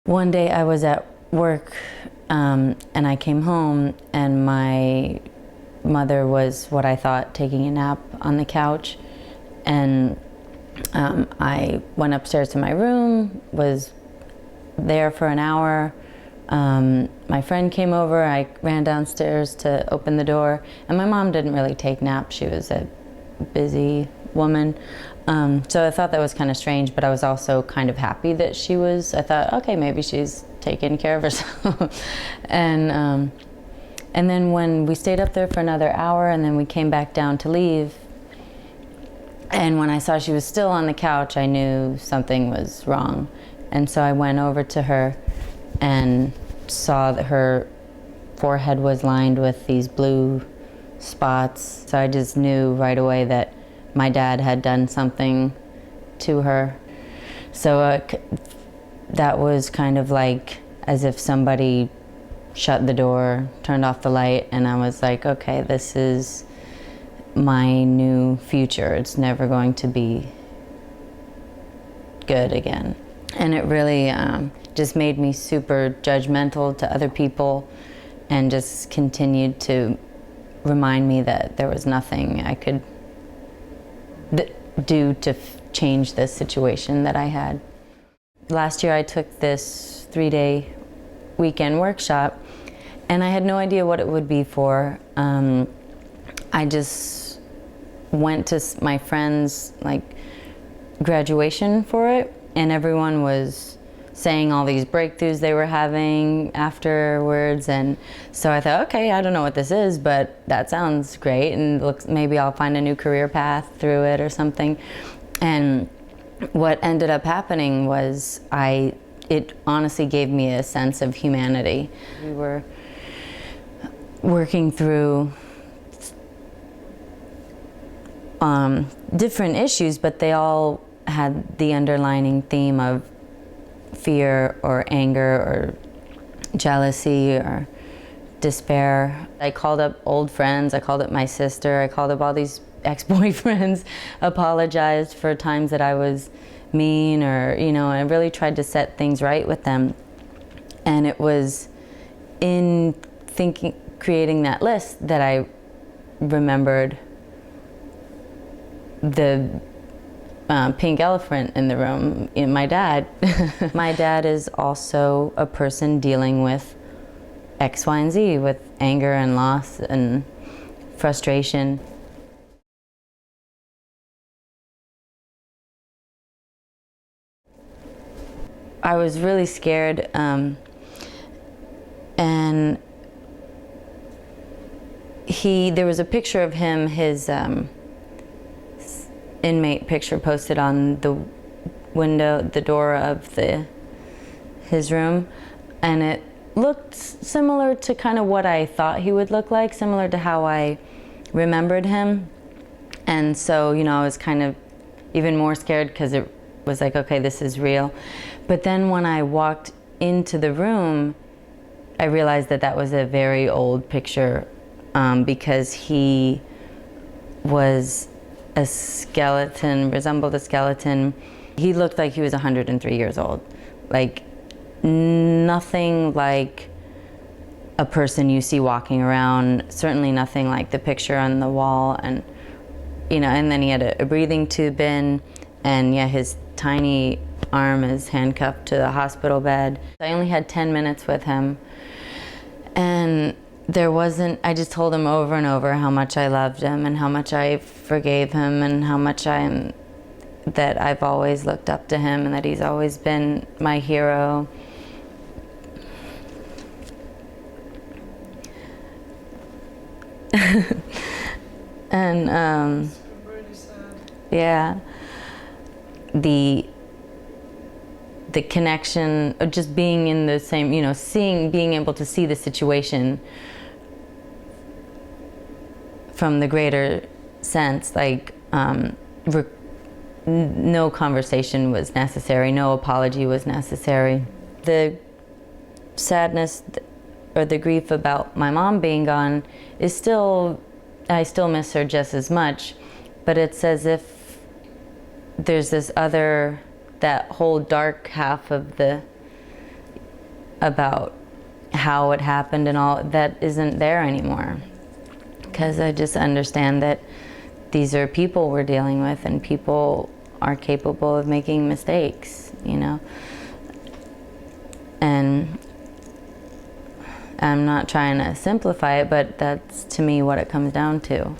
One day I was at work and I came home and my mother was what I thought taking a nap on the couch, and I went upstairs to my room, was there for an hour. My friend came over, I ran downstairs to open the door, and my mom didn't really take naps. She was a busy woman. So I thought that was kind of strange, but I was also kind of happy that she was. I thought, okay, maybe she's taking care of herself. And then when we stayed up there for another hour, and then we came back down to leave, and when I saw she was still on the couch, I knew something was wrong. And so I went over to her and saw that her forehead was lined with these blue spots. So I just knew right away that my dad had done something to her. So that was kind of like as if somebody shut the door, turned off the light, and I was like, okay, this is my new future. It's never going to be good again. And it really just made me super judgmental to other people, and just continued to remind me that there was nothing I could do to change this situation that I had. Last year I took this 3-day weekend workshop, and I had no idea what it would be for. I just went to my friend's graduation for it, and everyone was saying all these breakthroughs they were having afterwards, and so I thought, okay, I don't know what this is, but that sounds great, and maybe I'll find a new career path through it or something. And what ended up happening was it honestly gave me a sense of humanity. We were working through different issues, but they all had the underlining theme of fear or anger or jealousy or despair. I called up old friends, I called up my sister, I called up all these ex-boyfriends, apologized for times that I was mean, or I really tried to set things right with them. And it was in creating that list that I remembered the pink elephant in the room, my dad. My dad is also a person dealing with X, Y, and Z, with anger and loss and frustration. I was really scared, and there was a picture of him, his inmate picture posted on the window, the door of his room, and it looked similar to kind of what I thought he would look like, similar to how I remembered him. And so, I was kind of even more scared because it was like, okay, this is real. But then when I walked into the room, I realized that that was a very old picture, because he was a skeleton, resembled a skeleton. He looked like he was 103 years old. Like nothing like a person you see walking around, certainly nothing like the picture on the wall. And and then he had a breathing tube in, and yeah, his tiny arm is handcuffed to the hospital bed. I only had 10 minutes with him, and I just told him over and over how much I loved him and how much I forgave him and how much that I've always looked up to him and that he's always been my hero. And really sad. Yeah, the connection of just being in the same, being able to see the situation from the greater sense, no conversation was necessary, no apology was necessary. The sadness or the grief about my mom being gone is I still miss her just as much, but it's as if there's this other, that whole dark half of the about how it happened and all, that isn't there anymore. Because I just understand that these are people we're dealing with, and people are capable of making mistakes, you know? And I'm not trying to simplify it, but that's to me what it comes down to.